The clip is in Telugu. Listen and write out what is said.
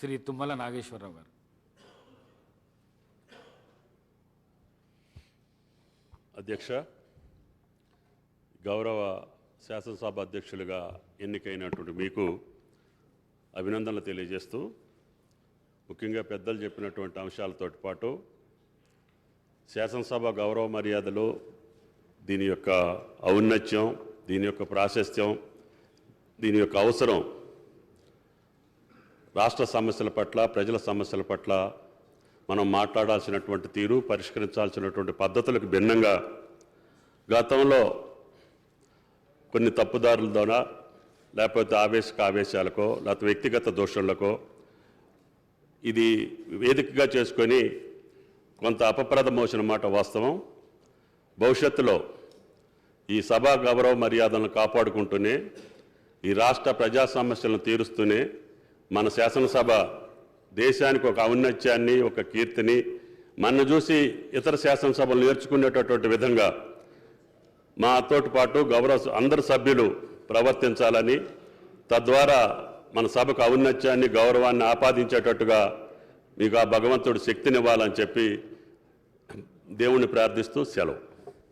శ్రీ తుమ్మల నాగేశ్వరరావు గారు. అధ్యక్ష, గౌరవ శాసనసభ అధ్యక్షులుగా ఎన్నికైనటువంటి మీకు అభినందనలు తెలియజేస్తూ, ముఖ్యంగా పెద్దలు చెప్పినటువంటి అంశాలతో పాటు శాసనసభ గౌరవ మర్యాదలు, దీని యొక్క ఔన్నత్యం, దీని యొక్క ప్రాశస్త్యం, దీని యొక్క అవసరం రాష్ట్ర సమస్యల పట్ల, ప్రజల సమస్యల పట్ల మనం మాట్లాడాల్సినటువంటి తీరు, పరిష్కరించాల్సినటువంటి పద్ధతులకు భిన్నంగా గతంలో కొన్ని తప్పుదారుల ద్వారా, లేకపోతే ఆవేశాలకో, లేకపోతే వ్యక్తిగత దోషులకో ఇది వేదికగా చేసుకొని కొంత అపప్రదమోచిన మాట వాస్తవం. భవిష్యత్తులో ఈ సభా గౌరవ మర్యాదలను కాపాడుకుంటూనే, ఈ రాష్ట్ర ప్రజా సమస్యలను తీరుస్తూనే మన శాసనసభ దేశానికి ఒక ఔన్నత్యాన్ని, ఒక కీర్తిని, మన చూసి ఇతర శాసనసభలు నేర్చుకునేటటువంటి విధంగా మాతోటి పాటు అందరు సభ్యులు ప్రవర్తించాలని, తద్వారా మన సభకు ఔన్నత్యాన్ని, గౌరవాన్ని ఆపాదించేటట్టుగా మీకు ఆ భగవంతుడు శక్తినివ్వాలని చెప్పి దేవుణ్ణి ప్రార్థిస్తూ సెలవు.